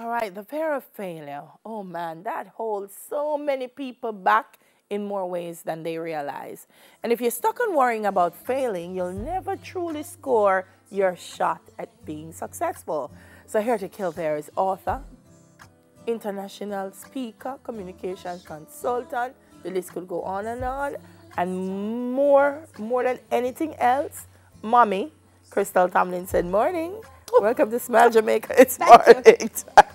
All right, the fear of failure. Oh man, that holds so many people back in more ways than they realize. And if you're stuck on worrying about failing, you'll never truly score your shot at being successful. So here to kill fear is author, international speaker, communication consultant. The list could go on, and more than anything else, mommy. Crystal Tomlinson, morning. Welcome to Smile Jamaica. It's morning time.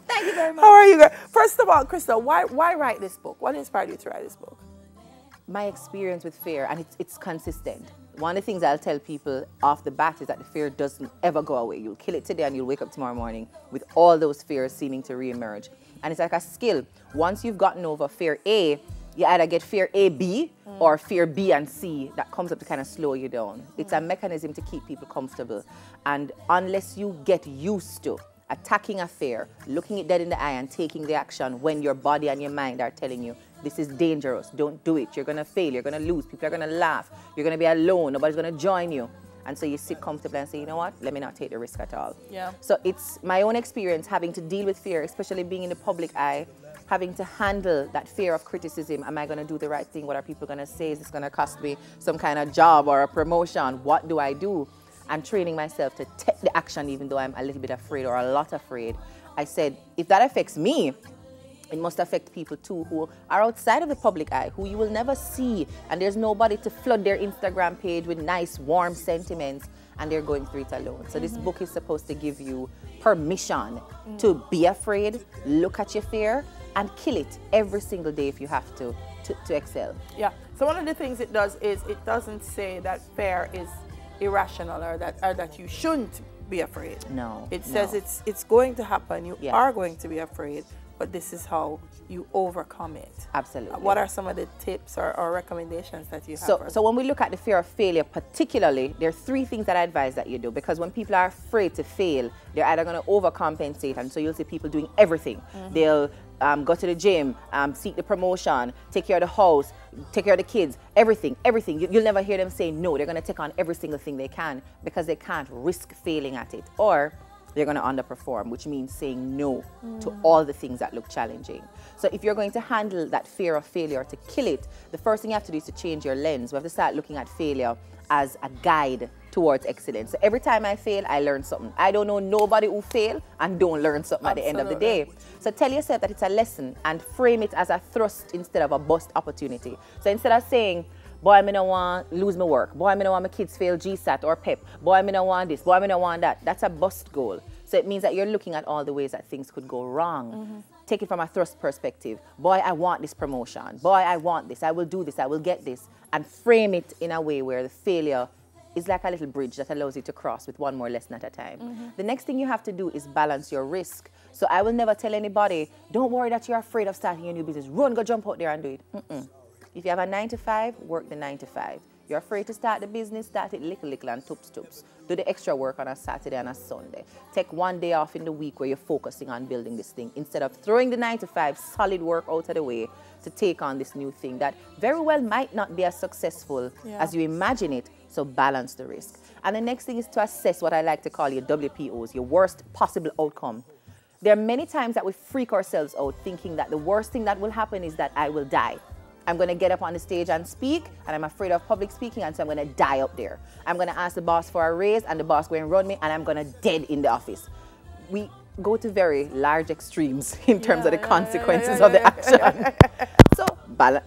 Thank you very much. How are you guys? First of all, Crystal, why write this book? What inspired you to write this book? My experience with fear, and it's consistent. One of the things I'll tell people off the bat is that the fear doesn't ever go away. You'll kill it today and you'll wake up tomorrow morning with all those fears seeming to reemerge. And it's like a skill. Once you've gotten over fear A, you either get fear A, B, or fear B and C that comes up to kind of slow you down. It's a mechanism to keep people comfortable. And unless you get used to attacking a fear, looking it dead in the eye and taking the action when your body and your mind are telling you, this is dangerous, don't do it, you're going to fail, you're going to lose, people are going to laugh, you're going to be alone, nobody's going to join you. And so you sit comfortably and say, you know what, let me not take the risk at all. Yeah. So it's my own experience having to deal with fear, especially being in the public eye, having to handle that fear of criticism. Am I going to do the right thing? What are people going to say? Is this going to cost me some kind of job or a promotion? What do I do? I'm training myself to take the action even though I'm a little bit afraid or a lot afraid. I said, if that affects me, it must affect people too who are outside of the public eye, who you will never see, and there's nobody to flood their Instagram page with nice, warm sentiments, and they're going through it alone. So this book is supposed to give you permission to be afraid, look at your fear, and kill it every single day if you have to excel. Yeah. So one of the things it does is it doesn't say that fear is irrational or that you shouldn't be afraid. No. It says it's going to happen. You Yeah. are going to be afraid, but this is how you overcome it. Absolutely. What are some of the tips or recommendations that you have? So when we look at the fear of failure particularly, there are three things that I advise that you do, because when people are afraid to fail, they're either going to overcompensate, and so you'll see people doing everything. They'll go to the gym, seek the promotion, take care of the house, take care of the kids, everything. You'll never hear them say no. They're going to take on every single thing they can because they can't risk failing at it. Or they're going to underperform, which means saying no to all the things that look challenging. So if you're going to handle that fear of failure, to kill it, the first thing you have to do is to change your lens. We have to start looking at failure as a guide towards excellence. So every time I fail, I learn something. I don't know nobody who fail and don't learn something at the end of the day. So tell yourself that it's a lesson and frame it as a thrust instead of a bust opportunity. So instead of saying, boy, I don't want to lose my work. Boy, I don't want my kids fail GSAT or PEP. Boy, I don't want this. Boy, I don't want that. That's a bust goal. So it means that you're looking at all the ways that things could go wrong. Take it from a thrust perspective. Boy, I want this promotion. Boy, I want this. I will do this. I will get this. And frame it in a way where the failure is like a little bridge that allows you to cross with one more lesson at a time. The next thing you have to do is balance your risk. So I will never tell anybody, don't worry that you're afraid of starting a new business. Run, go jump out there and do it. If you have a 9 to 5, work the 9 to 5. You're afraid to start the business, start it little and tups. Do the extra work on a Saturday and a Sunday. Take one day off in the week where you're focusing on building this thing instead of throwing the 9 to 5 solid work out of the way to take on this new thing that very well might not be as successful as you imagine it. So balance the risk. And the next thing is to assess what I like to call your WPOs, your worst possible outcome. There are many times that we freak ourselves out thinking that the worst thing that will happen is that I will die. I'm going to get up on the stage and speak, and I'm afraid of public speaking, and so I'm going to die up there. I'm going to ask the boss for a raise, and the boss going to run me, and I'm going to dead in the office. We go to very large extremes in terms of the consequences of the action. So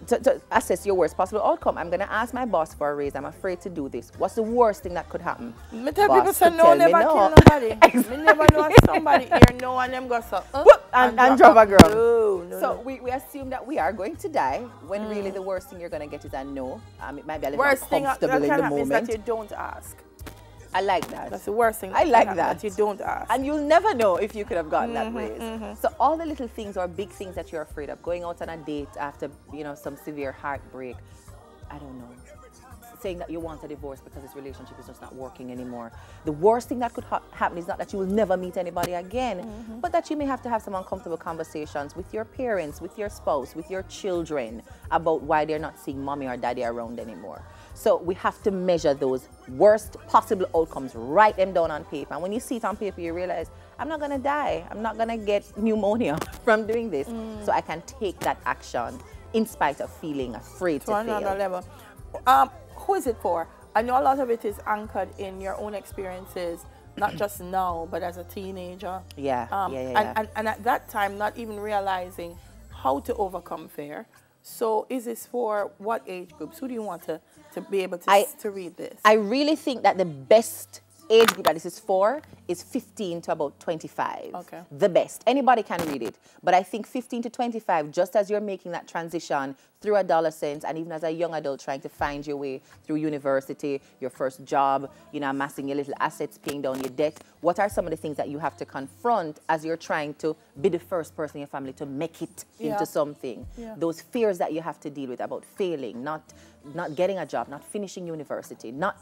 to assess your worst possible outcome. I'm going to ask my boss for a raise. I'm afraid to do this. What's the worst thing that could happen? Me tell Boss people say could no, tell me never no. kill nobody. Me never know somebody here, no, and them go so, and drop a girl. No, So we assume that we are going to die when really the worst thing you're going to get is a no. It might be a little worst thing that uncomfortable can in the happen is moment. that you don't ask. I like that. That's the worst thing. I like can happen, that. that you don't ask. And you'll never know if you could have gotten that raise. So all the little things or big things that you're afraid of, going out on a date after some severe heartbreak, I don't know, saying that you want a divorce because this relationship is just not working anymore. The worst thing that could happen is not that you will never meet anybody again, but that you may have to have some uncomfortable conversations with your parents, with your spouse, with your children about why they're not seeing mommy or daddy around anymore. So we have to measure those worst possible outcomes, write them down on paper. And when you see it on paper, you realize, I'm not going to die. I'm not going to get pneumonia from doing this. So I can take that action in spite of feeling afraid to fail. Another level. Who is it for? I know a lot of it is anchored in your own experiences, not just now, but as a teenager. And at that time, not even realizing how to overcome fear. So is this for what age groups? Who do you want to be able to read this? I really think that the best age group that this is for is 15 to about 25. Okay. The best. Anybody can read it. But I think 15 to 25, just as you're making that transition through adolescence and even as a young adult trying to find your way through university, your first job, you know, amassing your little assets, paying down your debt, what are some of the things that you have to confront as you're trying to be the first person in your family to make it into something? Those fears that you have to deal with about failing, not getting a job, not finishing university, not.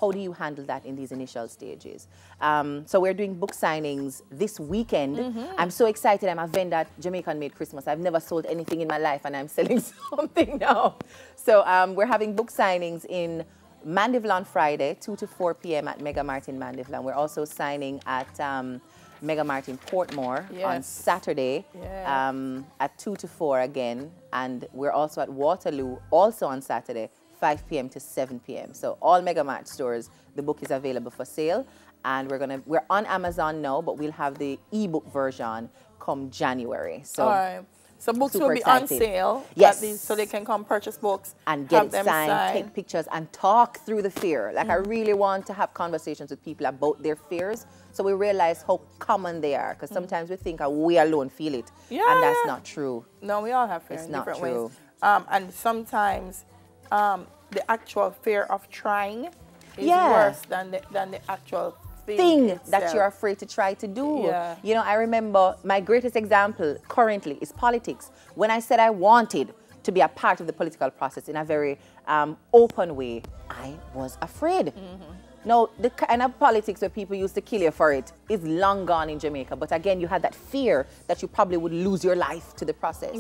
How do you handle that in these initial stages? So we're doing book signings this weekend. I'm so excited. I'm a vendor at Jamaican Made Christmas. I've never sold anything in my life, and I'm selling something now. So we're having book signings in Mandeville on Friday, 2 to 4 p.m. at Mega Mart in Mandeville. And we're also signing at Mega Mart in Portmore on Saturday at 2 to 4 again. And we're also at Waterloo also on Saturday, 5 p.m. to 7 p.m. So all Mega Mart stores, the book is available for sale. And we're on Amazon now, but we'll have the ebook version come January. So, all right. So books will be on sale. Yes. So they can come purchase books. And get it signed, take pictures, and talk through the fear. Like I really want to have conversations with people about their fears so we realize how common they are. Because sometimes we think we alone feel it. And that's not true. No, we all have fear in different true. ways. And sometimes the actual fear of trying is worse than the actual thing that you're afraid to try to do. You know, I remember my greatest example currently is politics. When I said I wanted to be a part of the political process in a very open way, I was afraid. Now, the kind of politics where people used to kill you for it is long gone in Jamaica. But again, you had that fear that you probably would lose your life to the process.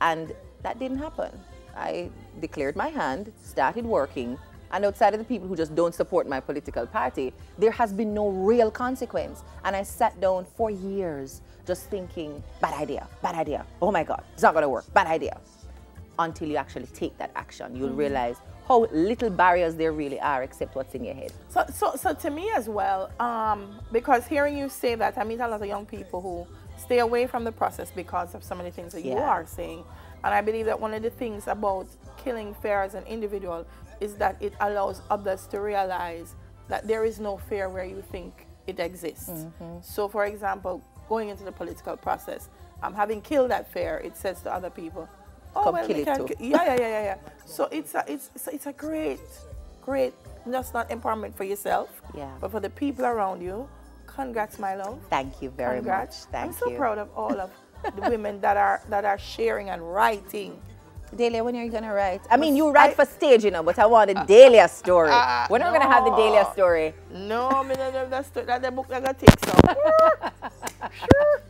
And that didn't happen. I declared my hand, started working, and outside of the people who just don't support my political party, there has been no real consequence. And I sat down for years just thinking, bad idea, oh my God, it's not gonna work, bad idea. Until you actually take that action, you'll realize how little barriers there really are except what's in your head. So to me as well, because hearing you say that, I meet a lot of young people who stay away from the process because of some of the things that you are saying. And I believe that one of the things about killing fear as an individual is that it allows others to realize that there is no fear where you think it exists. So for example, going into the political process, having killed that fear, it says to other people, oh, come well, kill it too. Yeah. So it's a great, just not empowerment for yourself, but for the people around you. Congrats, my love. Thank you very much. Thank you. I'm so proud of all of the women that are sharing and writing. Delia, when are you gonna write? I mean, you write for stage, you know, but I want a Delia story. When are we gonna have the Delia story? No, I mean, that's the book that I take some. Sure.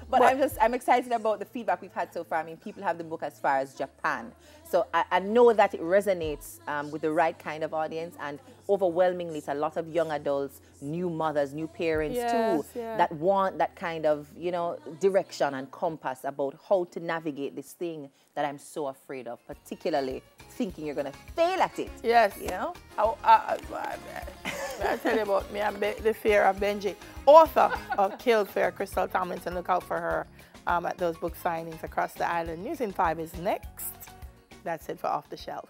But I'm excited about the feedback we've had so far. I mean, people have the book as far as Japan. So I know that it resonates with the right kind of audience, and overwhelmingly it's a lot of young adults, new mothers, new parents too, that want that kind of, you know, direction and compass about how to navigate this thing that I'm so afraid of, particularly thinking you're going to fail at it. Yes. You know? I tell you about me and the fear of Benji. Author of Kill Fear, Crystal Tomlinson. Look out for her at those book signings across the island. News in 5 is next. That's it for Off the Shelf.